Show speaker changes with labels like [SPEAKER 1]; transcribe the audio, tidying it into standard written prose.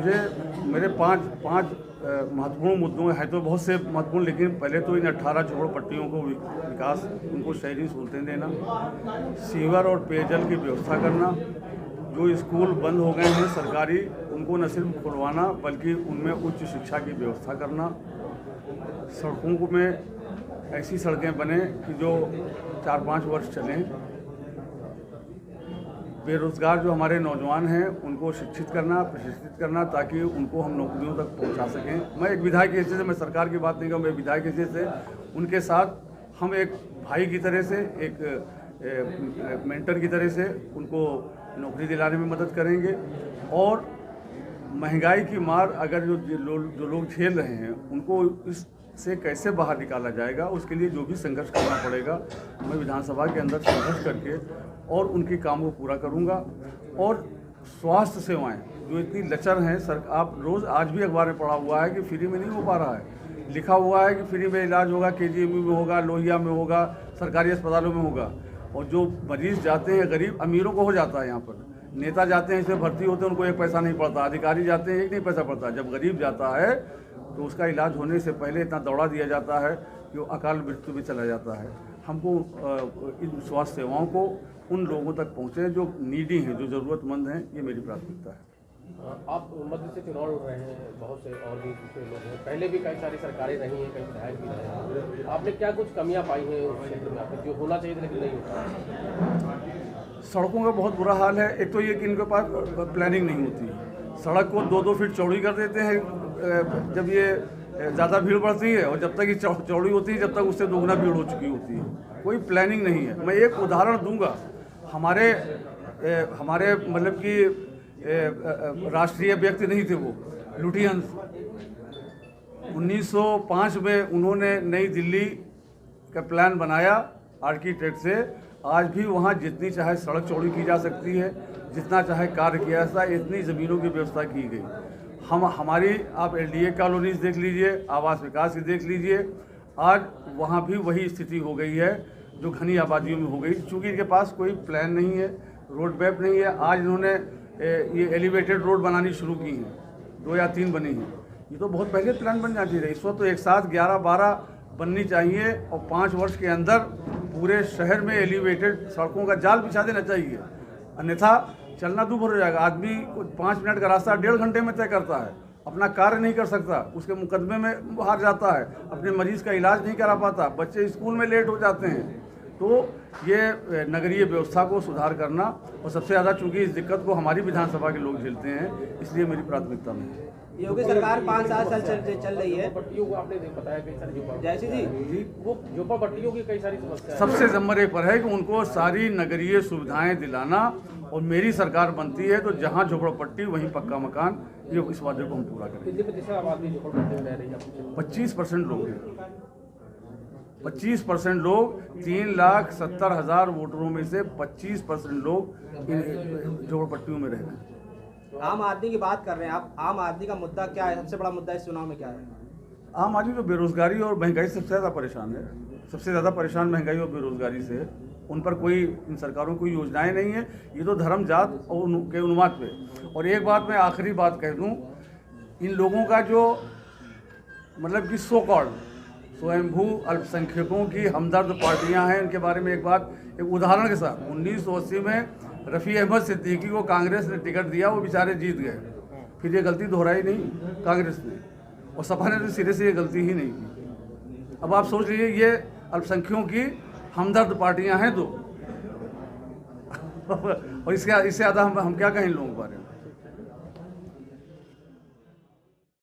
[SPEAKER 1] मुझे मेरे पाँच महत्वपूर्ण मुद्दों हैं तो बहुत से महत्वपूर्ण, लेकिन पहले तो इन 18 झोपड़पट्टियों को विकास, उनको शहरी सहूलतें देना, सीवर और पेयजल की व्यवस्था करना, जो स्कूल बंद हो गए हैं सरकारी उनको न सिर्फ खुलवाना बल्कि उनमें उच्च शिक्षा की व्यवस्था करना, सड़कों को में ऐसी सड़कें बने कि जो 4-5 वर्ष चलें, बेरोज़गार जो हमारे नौजवान हैं उनको शिक्षित करना, प्रशिक्षित करना ताकि उनको हम नौकरियों तक पहुंचा सकें। मैं एक विधायक की हैसियत से, मैं सरकार की बात नहीं करूँ, मैं विधायक की हैसियत से उनके साथ हम एक भाई की तरह से, एक मेंटर की तरह से उनको नौकरी दिलाने में मदद करेंगे। और महंगाई की मार अगर जो लोग झेल रहे हैं उनको इससे कैसे बाहर निकाला जाएगा, उसके लिए जो भी संघर्ष करना पड़ेगा मैं विधानसभा के अंदर संघर्ष करके और उनके काम को पूरा करूंगा। और स्वास्थ्य सेवाएं जो इतनी लचर हैं सर, आप रोज़ आज भी अखबार में पढ़ा हुआ है कि फ्री में नहीं हो पा रहा है, लिखा हुआ है कि फ्री में इलाज होगा, KGMU में होगा, लोहिया में होगा, सरकारी अस्पतालों में होगा। और जो मरीज जाते हैं गरीब, अमीरों को हो जाता है, यहाँ पर नेता जाते हैं इसमें भर्ती होते हैं उनको एक पैसा नहीं पड़ता, अधिकारी जाते हैं एक नहीं पैसा पड़ता, जब गरीब जाता है तो उसका इलाज होने से पहले इतना दौड़ा दिया जाता है कि वो अकाल मृत्यु में चला जाता है। हमको इन स्वास्थ्य सेवाओं को उन लोगों तक पहुँचे जो नीडी हैं, जो ज़रूरतमंद हैं, ये मेरी प्राथमिकता है।
[SPEAKER 2] आप मध्य से चुनाव लड़ रहे हैं, बहुत से और भी दूसरे लोग हैं, पहले भी कई सारी सरकारें रही हैं, कई विधायक भी रहे हैं, आपने क्या कुछ कमियां पाई हैं उस क्षेत्र में, आपको जो होना चाहिए था लेकिन नहीं होता?
[SPEAKER 1] सड़कों का बहुत बुरा हाल है। एक तो ये कि इनके पास प्लानिंग नहीं होती, सड़क को 2-2 फीट चौड़ी कर देते हैं जब ये ज़्यादा भीड़ बढ़ती है, और जब तक ये चौड़ी होती है जब तक उससे दोगुना भीड़ हो चुकी होती है, कोई प्लानिंग नहीं है। मैं एक उदाहरण दूंगा, हमारे मतलब कि राष्ट्रीय व्यक्ति नहीं थे वो, लुटियंस 1905 में उन्होंने नई दिल्ली का प्लान बनाया आर्किटेक्ट से। आज भी वहाँ जितनी चाहे सड़क चौड़ी की जा सकती है, जितना चाहे कार्य किया जाता है, इतनी ज़मीनों की व्यवस्था की गई। हमारी आप LDA कॉलोनीज देख लीजिए, आवास विकास की देख लीजिए, आज वहाँ भी वही स्थिति हो गई है जो घनी आबादियों में हो गई, चूँकि इनके पास कोई प्लान नहीं है, रोड मैप नहीं है। आज इन्होंने ये एलिवेटेड रोड बनानी शुरू की हैं, 2 या 3 बनी हैं, ये तो बहुत पहले प्लान बन जाती है। इस वक्त तो एक साथ 11-12 बननी चाहिए और 5 वर्ष के अंदर पूरे शहर में एलिवेटेड सड़कों का जाल बिछा देना चाहिए, अन्यथा चलना दूभर हो जाएगा। आदमी 5 मिनट का रास्ता 1.5 घंटे में तय करता है, अपना कार्य नहीं कर सकता, उसके मुकदमे में बाहर जाता है, अपने मरीज का इलाज नहीं करा पाता, बच्चे स्कूल में लेट हो जाते हैं। तो ये नगरीय व्यवस्था को सुधार करना, और सबसे ज़्यादा चूँकि इस दिक्कत को हमारी विधानसभा के लोग झेलते हैं, इसलिए मेरी प्राथमिकता में है।
[SPEAKER 3] योगी सरकार 5 साल चल रही है,
[SPEAKER 2] पट्टियों को आपने बताया कई सारी
[SPEAKER 3] जैसे जी
[SPEAKER 2] वो झोपड़पट्टियों की कई सारी समस्या
[SPEAKER 1] सबसे नंबर 1 पर है कि उनको सारी नगरीय सुविधाएं दिलाना, और मेरी सरकार बनती है तो जहां झोपड़पट्टी वहीं पक्का मकान, ये इस वादे को हम पूरा करेंगे।
[SPEAKER 2] कितने प्रतिशत आबादी झोपड़पट्टी में रह रही है?
[SPEAKER 1] 25% लोग हैं, 25% लोग, 3,70,000 वोटरों में से 25% लोग झोपड़पट्टियों में रह रहे हैं।
[SPEAKER 3] आम आदमी की बात कर रहे हैं आप, आम आदमी का मुद्दा क्या है, सबसे बड़ा मुद्दा इस चुनाव में क्या है?
[SPEAKER 1] आम आदमी तो बेरोजगारी और महंगाई से सबसे ज़्यादा परेशान है, सबसे ज़्यादा परेशान महंगाई और बेरोजगारी से है। उन पर कोई, इन सरकारों की योजनाएं नहीं है, ये तो धर्म जात और के उन्माद पे। और एक बात मैं आखिरी बात कह दूं, इन लोगों का जो मतलब कि सो कॉल्ड स्वयंभू अल्पसंख्यकों की हमदर्द पार्टियां हैं, इनके बारे में एक बात, एक उदाहरण के साथ, 1980 में रफ़ी अहमद सिद्दीकी को कांग्रेस ने टिकट दिया, वो बेचारे जीत गए, फिर ये गलती दोहराई नहीं कांग्रेस ने, और सपा ने तो सिरे से ये गलती ही नहीं की। अब आप सोच लीजिए, ये अल्पसंख्यकों की हमदर्द पार्टियां हैं दो और इससे ज़्यादा हम क्या कहें इन लोगों के बारे में।